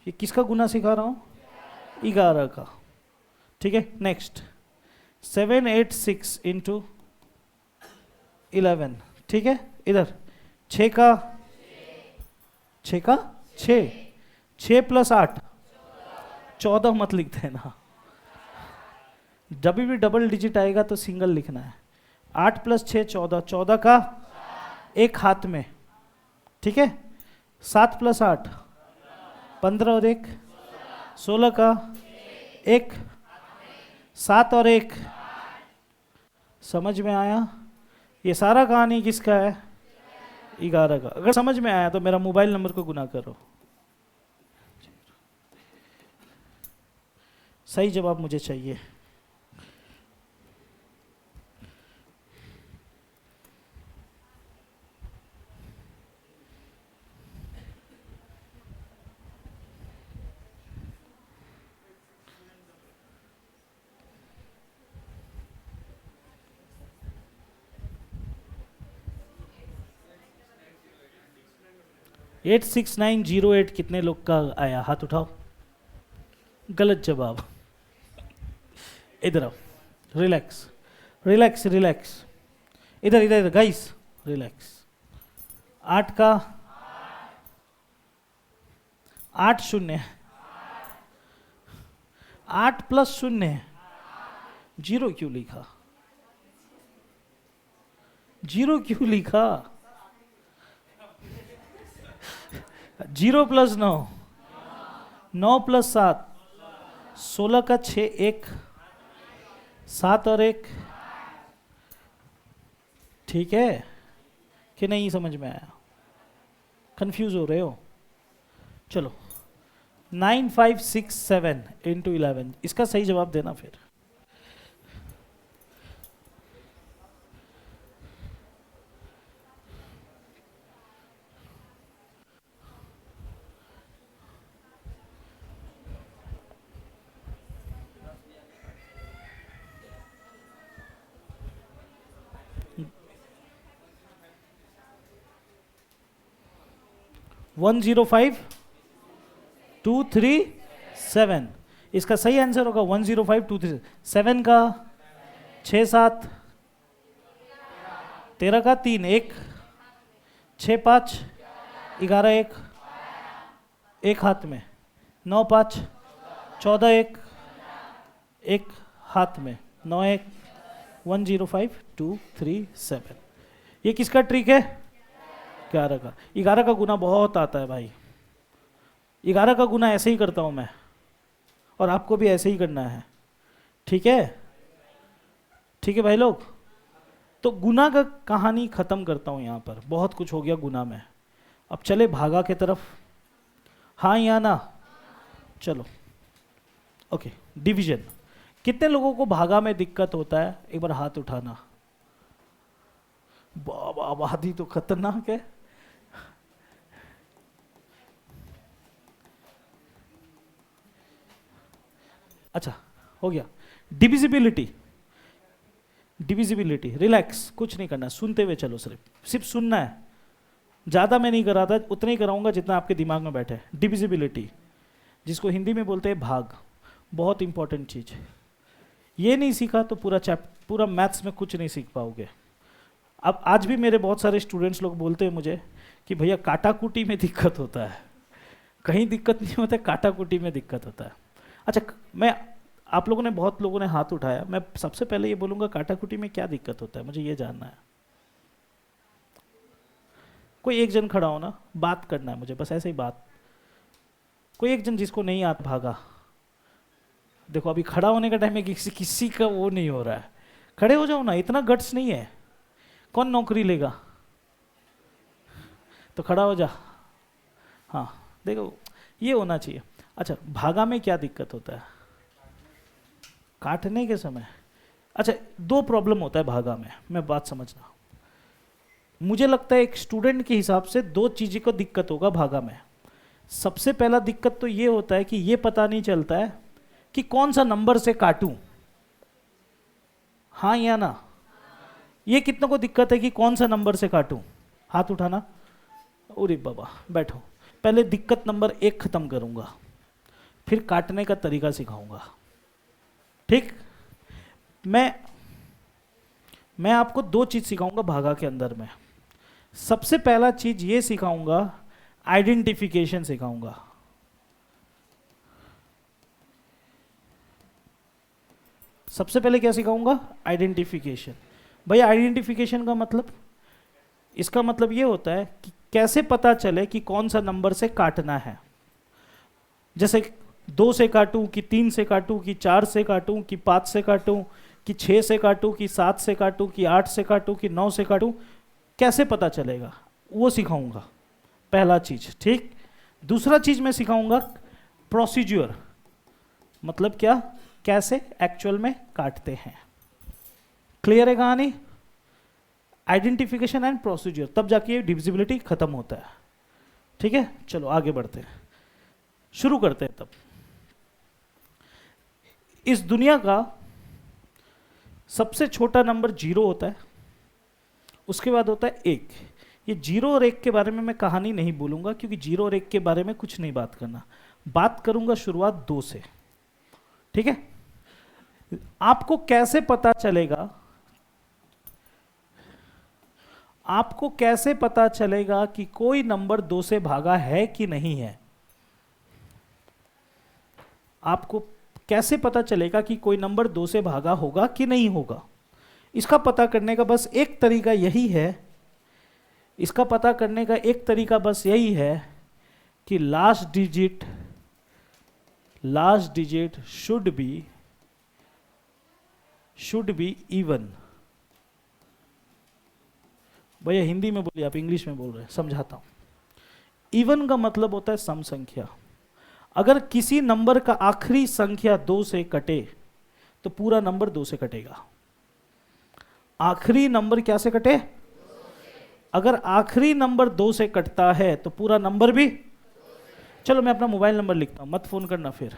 ये किसका गुना सिखा रहा हूँ? 11 का, ठीक है। नेक्स्ट 7 8 6 इंटू 11, ठीक है। इधर 6 का 6 प्लस 8, 14 मत लिखते हैं ना, जब भी डबल डिजिट आएगा तो सिंगल लिखना है। 8 प्लस 6 14, 14 का एक हाथ में, ठीक है। 7 प्लस 8 15 और 1 16 का एक, 7 और 1। समझ में आया? ये सारा कहानी किसका है? 11 का। अगर समझ में आया तो मेरा मोबाइल नंबर को गुना करो। सही जवाब मुझे चाहिए। एट 86908 कितने लोग का आया? हाथ उठाओ। गलत जवाब। इधर आओ, रिलैक्स रिलैक्स रिलैक्स, इधर इधर इधर गाइस, रिलैक्स। 8 का 8 0, 8 प्लस 0, 0 क्यों लिखा? 0 क्यों लिखा? 0 प्लस 9, 9 प्लस 7, 16 का 6 1, 7 और 1, ठीक है कि नहीं? समझ में आया? कंफ्यूज हो रहे हो? चलो 9 5 6 7 इंटू 11, इसका सही जवाब देना फिर। वन 105 2 3 7, इसका सही आंसर होगा 105 2 3 7 का 6 7, 13 का 3 1, 6 5 11 1, एक हाथ में, 9 5 14 1, एक हाथ में, 9 1 105 2 3 7। ये किसका ट्रिक है? 11 का। 11 का गुना बहुत आता है भाई, 11 का गुना ऐसे ही करता हूँ मैं, और आपको भी ऐसे ही करना है। ठीक है, ठीक है भाई लोग। तो गुना का कहानी खत्म करता हूँ यहाँ पर, बहुत कुछ हो गया गुना में। अब चले भागा के तरफ, हाँ या ना? चलो ओके। डिवीजन, कितने लोगों को भागा में दिक्कत होता है? एक बार हाथ उठाना। बाबा आबादी तो खतरनाक है। अच्छा हो गया। डिविजिबिलिटी, डिविजिबिलिटी, रिलैक्स, कुछ नहीं करना, सुनते हुए चलो, सिर्फ सिर्फ सुनना है। ज़्यादा मैं नहीं कराता, उतना ही कराऊंगा जितना आपके दिमाग में बैठे। डिविजिबिलिटी, जिसको हिंदी में बोलते हैं भाग, बहुत इंपॉर्टेंट चीज़ है। ये नहीं सीखा तो पूरा मैथ्स में कुछ नहीं सीख पाओगे। अब आज भी मेरे बहुत सारे स्टूडेंट्स लोग बोलते हैं मुझे कि भैया काटाकुटी में दिक्कत होता है। कहीं दिक्कत नहीं होता है, काटाकुटी में दिक्कत होता है। अच्छा, मैं, आप लोगों ने, बहुत लोगों ने हाथ उठाया, मैं सबसे पहले ये बोलूँगा काटाकुटी में क्या दिक्कत होता है, मुझे ये जानना है। कोई एक जन खड़ा हो ना, बात करना है मुझे, बस ऐसे ही बात। कोई एक जन जिसको नहीं आता भागा। देखो अभी खड़ा होने का टाइम है, किसी का वो नहीं हो रहा है। खड़े हो जाओ ना, इतना गट्स नहीं है। कौन नौकरी लेगा? तो खड़ा हो जा। हाँ देखो, ये होना चाहिए। अच्छा, भागा में क्या दिक्कत होता है? काटने के समय। अच्छा, दो प्रॉब्लम होता है भागा में, मैं बात समझना। मुझे लगता है एक स्टूडेंट के हिसाब से दो चीज़ों को दिक्कत होगा भागा में। सबसे पहला दिक्कत तो ये होता है कि ये पता नहीं चलता है कि कौन सा नंबर से काटूं। हाँ या ना? ये कितनों को दिक्कत है कि कौन सा नंबर से काटूं? हाथ उठाना। अरे बाबा बैठो, पहले दिक्कत नंबर 1 खत्म करूंगा, फिर काटने का तरीका सिखाऊंगा। ठीक? मैं आपको दो चीज सिखाऊंगा भागा के अंदर में। सबसे पहला चीज ये सिखाऊंगा, आइडेंटिफिकेशन सिखाऊंगा। सबसे पहले क्या सिखाऊंगा? आइडेंटिफिकेशन। भैया आइडेंटिफिकेशन का मतलब, इसका मतलब ये होता है कि कैसे पता चले कि कौन सा नंबर से काटना है। जैसे 2 से काटूं कि 3 से काटूं कि 4 से काटूं कि 5 से काटूं कि 6 से काटूं कि 7 से काटूं कि 8 से काटूं कि 9 से काटूं, कैसे पता चलेगा वो सिखाऊंगा, पहला चीज। ठीक? दूसरा चीज मैं सिखाऊंगा प्रोसीजर। मतलब क्या? कैसे एक्चुअल में काटते हैं। क्लियर है कहानी? आइडेंटिफिकेशन एंड प्रोसीजर, तब जाके डिविजिबिलिटी खत्म होता है। ठीक है, चलो आगे बढ़ते हैं, शुरू करते हैं। तब इस दुनिया का सबसे छोटा नंबर 0 होता है, उसके बाद होता है 1। ये 0 और 1 के बारे में मैं कहानी नहीं बोलूंगा, क्योंकि 0 और 1 के बारे में कुछ नहीं बात करना, बात करूंगा शुरुआत 2 से। ठीक है? आपको कैसे पता चलेगा, आपको कैसे पता चलेगा कि कोई नंबर 2 से भागा है कि नहीं है? आपको कैसे पता चलेगा कि कोई नंबर 2 से भागा होगा कि नहीं होगा? इसका पता करने का बस एक तरीका यही है, इसका पता करने का एक तरीका बस यही है कि last digit should be even. भैया हिंदी में बोलिए, आप इंग्लिश में बोल रहे हैं, समझाता हूं। इवन का मतलब होता है सम संख्या। अगर किसी नंबर का आखिरी संख्या 2 से कटे तो पूरा नंबर 2 से कटेगा। आखिरी नंबर क्या से कटे? अगर आखिरी नंबर 2 से कटता है तो पूरा नंबर भी। चलो मैं अपना मोबाइल नंबर लिखता हूं, मत फोन करना फिर।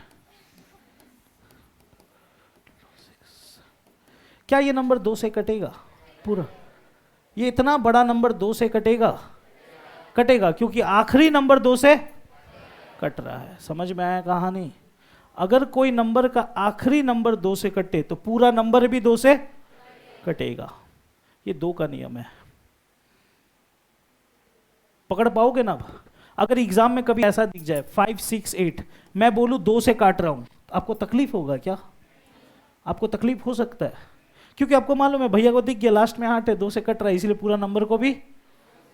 क्या ये नंबर 2 से कटेगा पूरा? ये इतना बड़ा नंबर 2 से कटेगा? कटेगा, क्योंकि आखिरी नंबर 2 से कट रहा है। समझ में आया कहानी? अगर कोई नंबर का आखिरी नंबर 2 से कटे तो पूरा नंबर भी 2 से कटेगा। ये 2 का नियम है। पकड़ पाओगे ना? अगर एग्जाम में कभी ऐसा दिख जाए 5 6 8, मैं बोलूं 2 से काट रहा हूं, आपको तकलीफ होगा क्या? आपको तकलीफ हो सकता है, क्योंकि आपको मालूम है भैया को दिख गया लास्ट में 8 है, 2 से कट रहा है, इसलिए पूरा नंबर को भी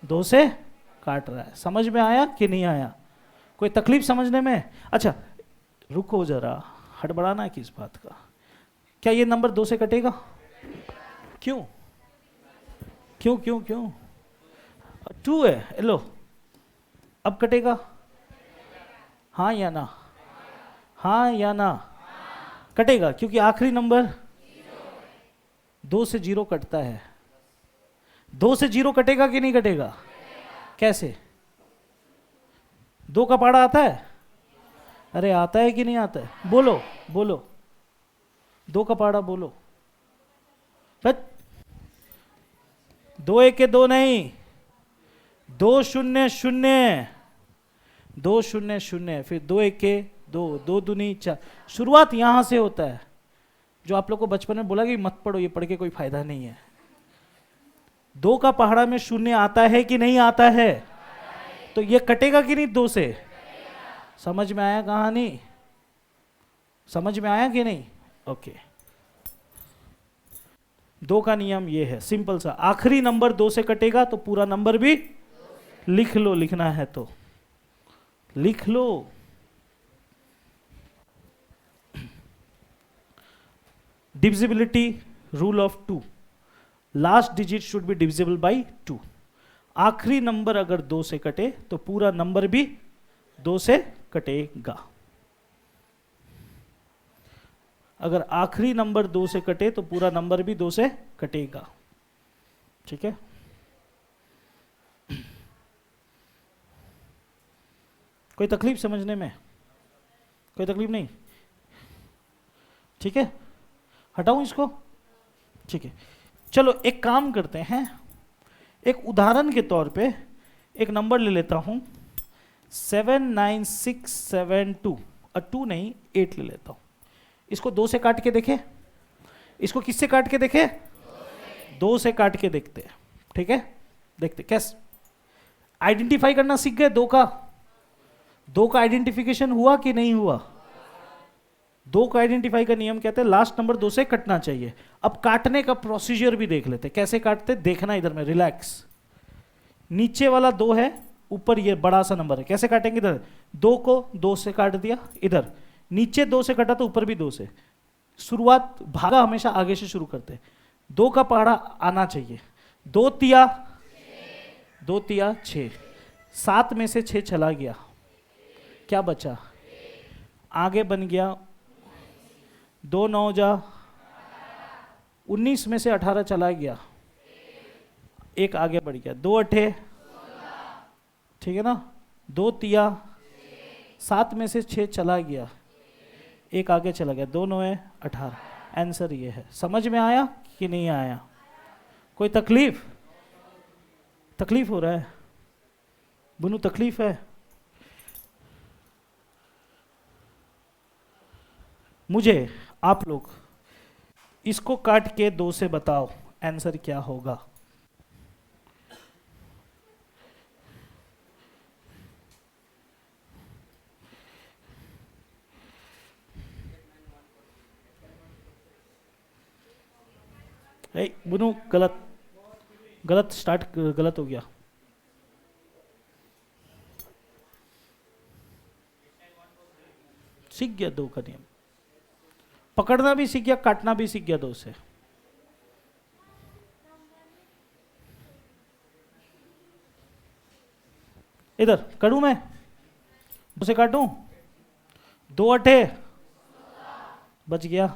2 से काट रहा है। समझ में आया कि नहीं आया? कोई तकलीफ समझने में? अच्छा रुको जरा, हड़बड़ाना है किस बात का? क्या ये नंबर 2 से कटेगा? क्यों क्यों क्यों क्यों? 2 है, लो अब कटेगा, हाँ या ना? हाँ या ना? कटेगा क्योंकि आखिरी नंबर 2 से 0 कटता है। 2 से 0 कटेगा कि नहीं कटेगा? कैसे? 2 का पहाड़ा आता है? अरे आता है कि नहीं आता है? बोलो बोलो, 2 का पहाड़ा बोलो। 2 1 के 2 नहीं, 2 0 0, 2 0 0, फिर 2 1 के 2, 2 दूनी 4। शुरुआत यहां से होता है। जो आप लोग को बचपन में बोला कि मत पढ़ो, ये पढ़ के कोई फायदा नहीं है। 2 का पहाड़ा में 0 आता है कि नहीं आता है? तो ये कटेगा कि नहीं 2 से? समझ में आया कहानी? समझ में आया कि नहीं? ओके। 2 का नियम ये है, सिंपल सा। आखिरी नंबर 2 से कटेगा तो पूरा नंबर भी लिख लो, लिखना है तो लिख लो। Divisibility rule of 2, last digit should be divisible by 2। आखिरी नंबर अगर 2 से कटे तो पूरा नंबर भी 2 से कटेगा। अगर आखिरी नंबर 2 से कटे तो पूरा नंबर भी 2 से कटेगा। ठीक है? कोई तकलीफ समझने में? कोई तकलीफ नहीं? ठीक है, हटाऊं इसको? ठीक है, चलो एक काम करते हैं। एक उदाहरण के तौर पे एक नंबर ले लेता हूं, 79672, और 2 नहीं 8 ले लेता हूं। इसको 2 से काट के देखे? इसको किससे काट के देखे? 2 से काट के देखते हैं। ठीक है, देखते कैसे आइडेंटिफाई करना सीख गए। 2 का आइडेंटिफिकेशन हुआ कि नहीं हुआ? 2 का आइडेंटिफाई का नियम कहते हैं लास्ट नंबर 2 से कटना चाहिए। अब काटने का प्रोसीजर भी देख लेते, कैसे काटते देखना। इधर में रिलैक्स, नीचे वाला 2 है, ऊपर ये बड़ा सा नंबर है। कैसे काटेंगे? इधर 2 को 2 से काट दिया, इधर नीचे 2 से कटा तो ऊपर भी 2 से। शुरुआत भागा हमेशा आगे से शुरू करते हैं। 2 का पहाड़ा आना चाहिए। 2 तिया 6, 7 में से 6 चला गया, क्या बचा? आगे बन गया 2 9 जा 19 में से 18 चला गया, एक आगे बढ़ गया। 2 8, ठीक है ना? 2 तिया 7 में से 6 चला गया, एक आगे चला गया। 2 9 18। आंसर ये है। समझ में आया कि नहीं आया? कोई तकलीफ? तकलीफ हो रहा है? बुनू तकलीफ है? मुझे आप लोग इसको काट के 2 से बताओ आंसर क्या होगा। बुनू गलत स्टार्ट, गलत हो गया। सीख गया 2 का नियम, पकड़ना भी सीख गया, काटना भी सीख गया 2 से। इधर करूं मैं? 2 से काटूं? 2 8 बच गया,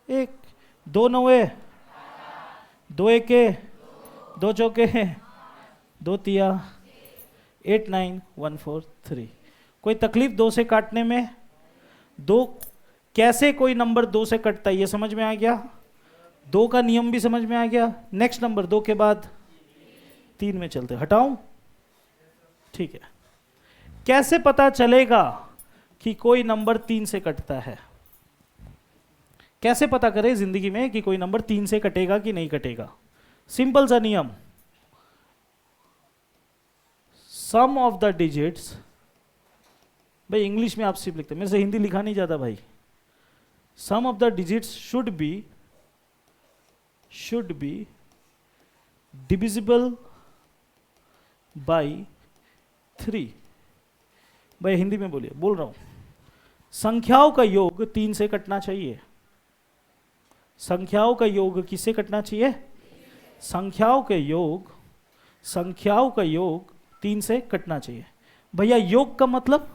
1 2 9 2 1 2 चौके 2 तिया 8 9 1 4 3। कोई तकलीफ 2 से काटने में? 2 कैसे कोई नंबर 2 से कटता है ये समझ में आ गया। 2 का नियम भी समझ में आ गया। नेक्स्ट नंबर 2 के बाद 3 में चलते। हटाऊं? ठीक है। कैसे पता चलेगा कि कोई नंबर 3 से कटता है? कैसे पता करें जिंदगी में कि कोई नंबर 3 से कटेगा कि नहीं कटेगा? सिंपल सा नियम, सम ऑफ द डिजिट्स, भाई इंग्लिश में आप सिर्फ लिखते, मेरे से हिंदी लिखा नहीं जाता भाई। Sum of the digits should be divisible by 3 भैया हिंदी में बोलिए, बोल रहा हूं। संख्याओं का योग 3 से कटना चाहिए। संख्याओं का योग किससे कटना चाहिए? संख्याओं का योग 3 से कटना चाहिए। भैया योग का मतलब,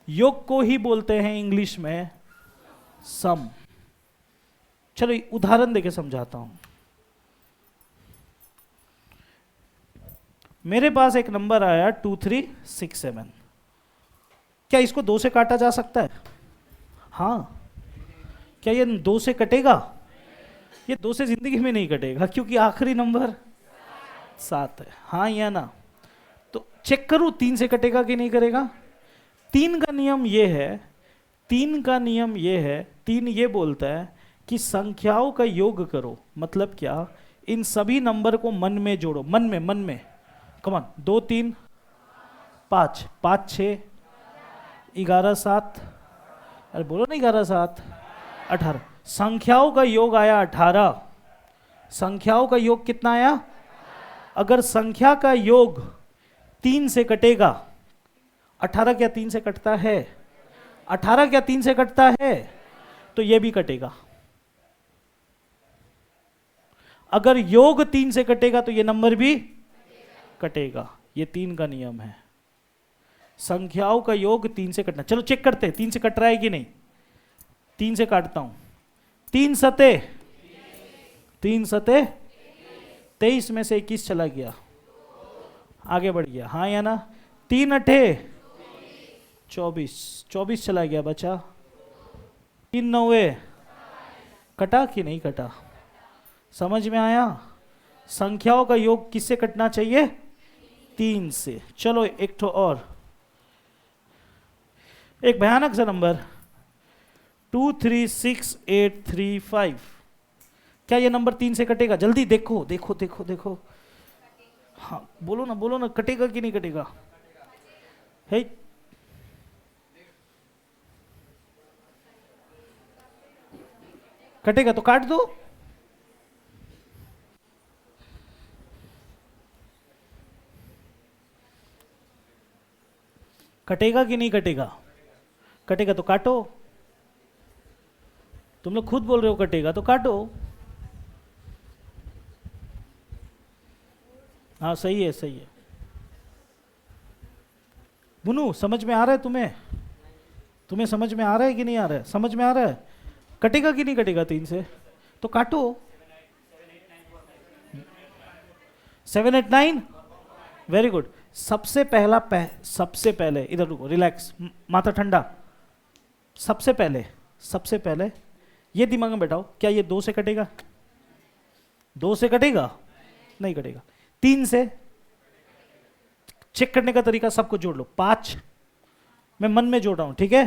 योग को ही बोलते हैं इंग्लिश में सम। चलो उदाहरण देके समझाता हूं। मेरे पास एक नंबर आया 2367। क्या इसको 2 से काटा जा सकता है? हाँ। क्या ये 2 से कटेगा? ये 2 से जिंदगी में नहीं कटेगा, क्योंकि आखिरी नंबर 7 है। हाँ या ना? तो चेक करूं 3 से कटेगा कि नहीं करेगा। 3 का नियम ये है, 3 ये बोलता है कि संख्याओं का योग करो। मतलब क्या? इन सभी नंबर को मन में जोड़ो, मन में। कमान 2 3 5, 5 6, 11 7, अरे बोलो ना 11 7, 18। संख्याओं का योग आया 18। संख्याओं का योग कितना आया? अगर संख्या का योग 3 से कटेगा, 18 क्या 3 से कटता है? 18 क्या 3 से कटता है? तो ये भी कटेगा। अगर योग 3 से कटेगा तो ये नंबर भी कटेगा। ये 3 का नियम है। संख्याओं का योग 3 से कटना। चलो चेक करते हैं 3 से कट रहा है कि नहीं। 3 से काटता हूं। 3 सते 23 में से 21 चला गया, आगे बढ़ गया। हाँ या ना? 3 अठे 24 चला गया, बचा 3 नौवे। कटा कि नहीं कटा? समझ में आया? संख्याओं का योग किससे कटना चाहिए? 3 से। चलो एक तो और, एक भयानक सा नंबर 236835। क्या ये नंबर 3 से कटेगा? जल्दी देखो देखो देखो देखो। हाँ बोलो ना, कटेगा कि नहीं कटेगा? है कटेगा तो काट दो। कटेगा कि नहीं कटेगा? कटेगा तो काटो। तुम लोग खुद बोल रहे हो कटेगा तो काटो। हाँ सही है, सही है। बुनू समझ में आ रहा है तुम्हें? तुम्हें समझ में आ रहा है कि नहीं आ रहा है? समझ में आ रहा है? कटेगा कि नहीं कटेगा 3 से? तो काटो। 789, वेरी गुड। सबसे पहले इधर रुको, रिलैक्स, माथा ठंडा। सबसे पहले ये दिमाग में बैठाओ, क्या ये 2 से कटेगा? 2 से कटेगा? नहीं कटेगा। 3 से चेक करने का तरीका, सबको जोड़ लो। 5 मैं मन में जोड़ रहा हूं, ठीक है?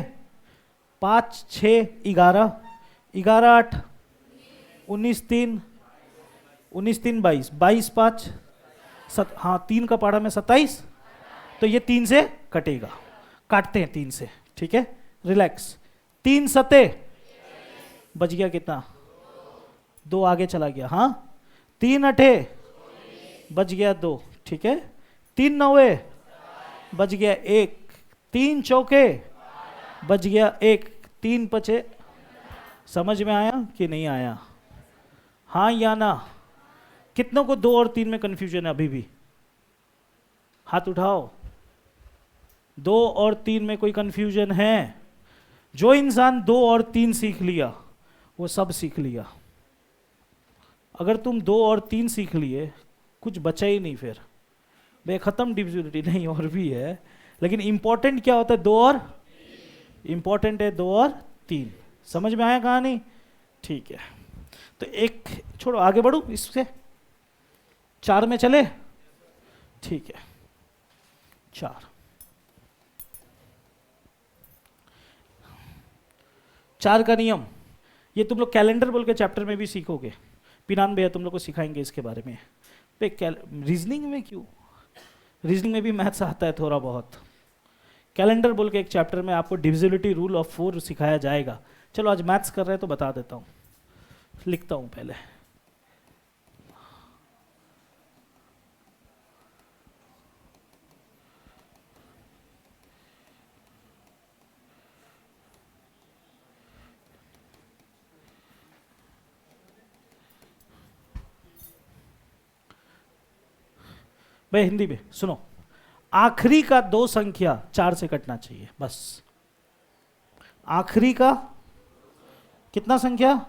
5 6 11, 11 8 19 3, 22, 22 5 हाँ 3 का पाड़ा में 27। तो ये 3 से कटेगा। काटते हैं 3 से, ठीक है? रिलैक्स। 3 सते बच गया कितना? 2 आगे चला गया। हाँ 3 अठे बच गया 2, ठीक है? 3 नौवे बच गया 1, 3 चौके बच गया 1, 3 पचे। समझ में आया कि नहीं आया? हाँ या ना? कितनों को 2 और 3 में कंफ्यूजन है अभी भी? हाथ उठाओ। 2 और 3 में कोई कंफ्यूजन है? जो इंसान 2 और 3 सीख लिया वो सब सीख लिया। अगर तुम 2 और 3 सीख लिए, कुछ बचा ही नहीं फिर। बेखत्म डिविजिबिलिटी नहीं, और भी है, लेकिन इंपॉर्टेंट क्या होता है? 2 और इंपॉर्टेंट है 2 और 3। समझ में आया कहानी? ठीक है, तो एक छोड़ो, आगे बढ़ू इससे। 4 में चले? ठीक है, 4 का नियम ये तुम लोग कैलेंडर बोल के चैप्टर में भी सीखोगे। पिनान भैया तुम लोग को सिखाएंगे इसके बारे में। रीजनिंग में क्यों? रीजनिंग में भी मैथ्स आता है थोड़ा बहुत। कैलेंडर बोल के एक चैप्टर में आपको डिविजिबिलिटी रूल ऑफ 4 सिखाया जाएगा। चलो आज मैथ्स कर रहे हैं तो बता देता हूँ, लिखता हूँ पहले। भाई हिंदी में सुनो, आखिरी का दो संख्या 4 से कटना चाहिए बस। आखिरी का कितना संख्या?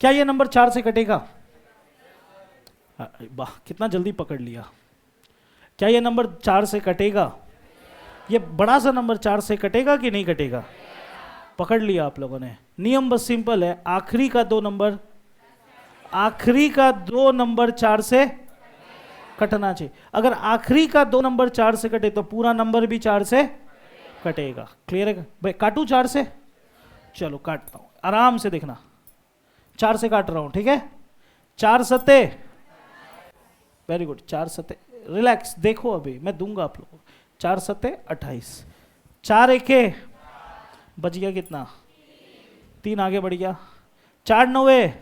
क्या ये नंबर 4 से कटेगा? वाह, कितना जल्दी पकड़ लिया। क्या ये नंबर 4 से कटेगा? ये बड़ा सा नंबर 4 से कटेगा कि नहीं कटेगा? पकड़ लिया आप लोगों ने। नियम बस सिंपल है, आखिरी का दो नंबर 4 से कटना चाहिए। अगर आखिरी का दो नंबर 4 से कटे तो पूरा नंबर भी 4 से कटेगा। क्लियर है भाई? काटू 4 से? चलो काटता हूं, आराम से देखना। 4 से काट रहा हूं, ठीक है? 4 सते, वेरी गुड, 4 सते, रिलैक्स, देखो अभी मैं दूंगा आप लोगों को। 4 सते 28, 4 एके बच गया कितना? 3 आगे बढ़ गया। 4 नवे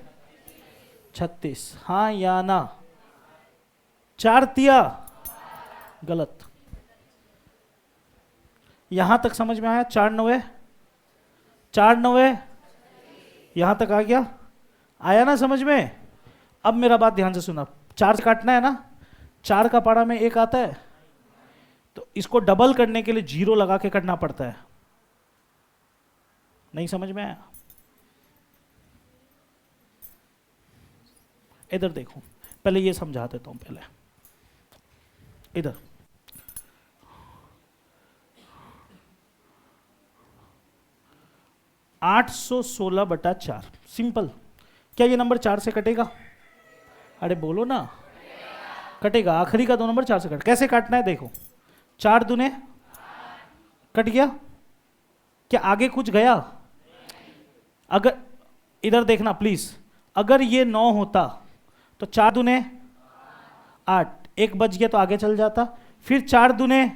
36, हाँ या ना? 4 तिया गलत। यहां तक समझ में आया? 4 नवे यहां तक आ गया? आया ना समझ में? अब मेरा बात ध्यान से सुना, 4 से काटना है ना? 4 का पाड़ा में 1 आता है, तो इसको डबल करने के लिए 0 लगा के करना पड़ता है। नहीं समझ में आया? इधर देखो, पहले ये समझा देता हूं। पहले इधर 816/4, सिंपल। क्या ये नंबर 4 से कटेगा? अरे बोलो ना, कटेगा। आखिरी का दो नंबर 4 से कट। कैसे काटना है देखो, 4 दूने कट गया। क्या आगे कुछ गया? अगर इधर देखना प्लीज, अगर ये 9 होता तो 4 दूने 8, 1 बच गया तो आगे चल जाता। फिर 4 दूने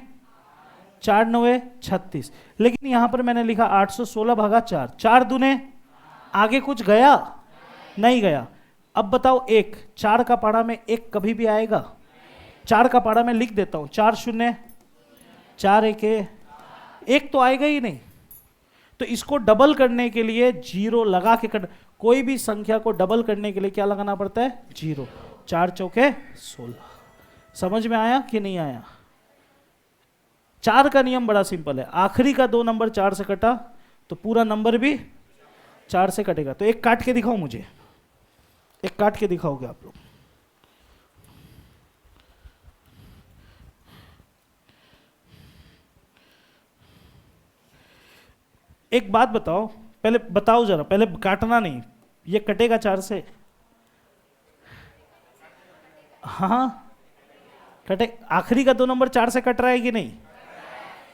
4 नवे 36, लेकिन यहां पर मैंने लिखा 816/4। 4 दूने आगे कुछ गया? नहीं गया। अब बताओ, 1 4 का पाड़ा में 1 कभी भी आएगा? 4 का पाड़ा में लिख देता हूं, 4 शून्य 4 एके 1 तो आएगा ही नहीं। तो इसको डबल करने के लिए 0 लगा के कोई भी संख्या को डबल करने के लिए क्या लगाना पड़ता है? 0। 4 चौके 16। समझ में आया कि नहीं आया? 4 का नियम बड़ा सिंपल है, आखिरी का दो नंबर 4 से कटा तो पूरा नंबर भी 4 से कटेगा। तो एक काट के दिखाओ मुझे, एक काट के दिखाओगे आप लोग? एक बात बताओ, पहले बताओ जरा, पहले काटना नहीं, ये कटेगा 4 से? हाँ कटे। आखिरी का दो नंबर 4 से कट रहा है कि नहीं?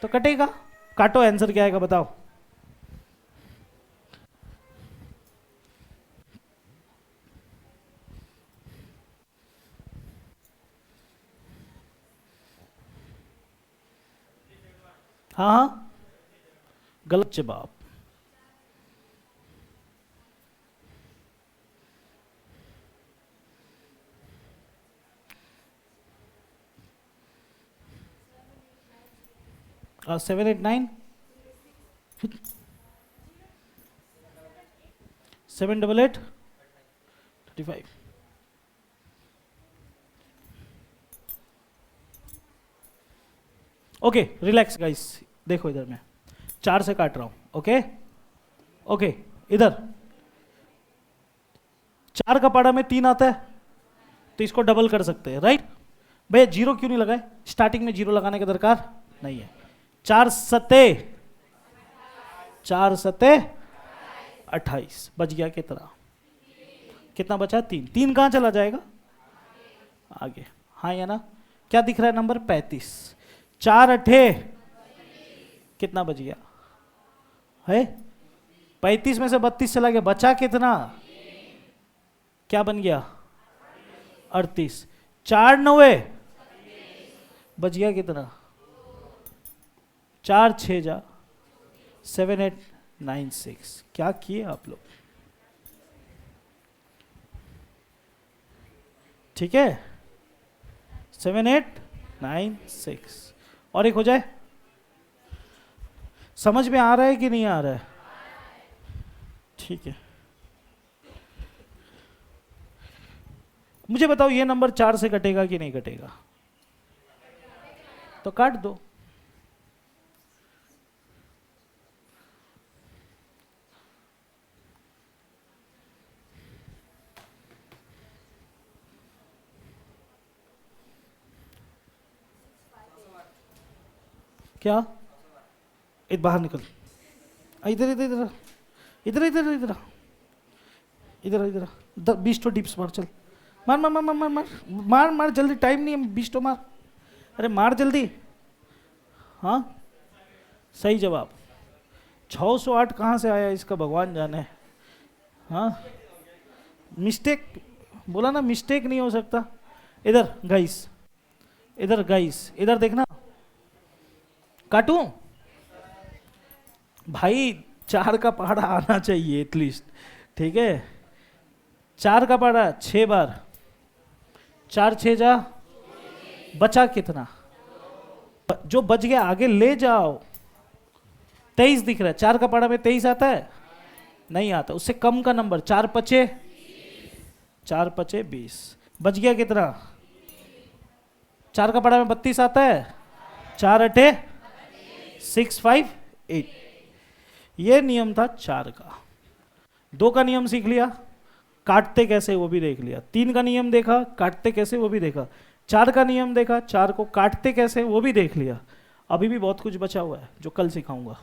तो कटेगा। काटो, आंसर क्या आएगा बताओ? हाँ हाँ, गलत जवाब। और 7 8 9 7 8 8 35। ओके रिलैक्स गाइस, देखो इधर मैं 4 से काट रहा हूं। ओके ओके, इधर 4 का पाड़ा में 3 आता है, तो इसको डबल कर सकते हैं, राइट? भैया 0 क्यों नहीं लगाए? स्टार्टिंग में 0 लगाने की दरकार नहीं है। 4 सते 28, बच गया कितना? कितना बचा? 3। 3 कहां चला जाएगा? आगे, हाँ या ना? क्या दिख रहा है नंबर? 35। 4 अठे कितना बच गया है? 35 में से 32 चला गया, बचा कितना? क्या बन गया? 38। 4 नवे बच गया कितना? 4 6 जा 7 8 9 6। क्या किए आप लोग? ठीक है, 7 8 9 6। और एक हो जाए। समझ में आ रहा है कि नहीं आ रहा है? ठीक है, मुझे बताओ ये नंबर 4 से कटेगा कि नहीं कटेगा? तो काट दो। क्या? एक बाहर निकल। इधर इधर इधर इधर इधर इधर इधर इधर 20 तो डिप्स मार। चल मार मार मार मार मार मार मार मार जल्दी, टाइम नहीं है। 20 तो मार, अरे मार जल्दी। हाँ सही जवाब। 608 कहाँ से आया इसका भगवान जाने। हाँ मिस्टेक बोला ना, मिस्टेक नहीं हो सकता। इधर गाइस, इधर गाइस, इधर देखना। काटूं भाई? 4 का पहाड़ा आना चाहिए एटलीस्ट। ठीक है, 4 का पहाड़ा 6 बार। 4 6 जा, बचा कितना? जो बच गया आगे ले जाओ। 23 दिख रहा है। 4 का पहाड़ा में 23 आता है? नहीं आता। उससे कम का नंबर। 4 पचे 20। बच गया कितना? 4 का पहाड़ा में 32 आता है? 4 अठे 6 5 8। ये नियम था 4 का। 2 का नियम सीख लिया, काटते कैसे वो भी देख लिया। 3 का नियम देखा, काटते कैसे वो भी देखा। 4 का नियम देखा, 4 को काटते कैसे वो भी देख लिया। अभी भी बहुत कुछ बचा हुआ है जो कल सिखाऊंगा।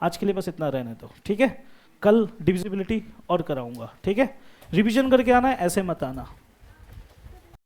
आज के लिए बस इतना रहने दो, ठीक है? कल डिविजिबिलिटी और कराऊंगा, ठीक है? रिवीजन करके आना है, ऐसे मत आना।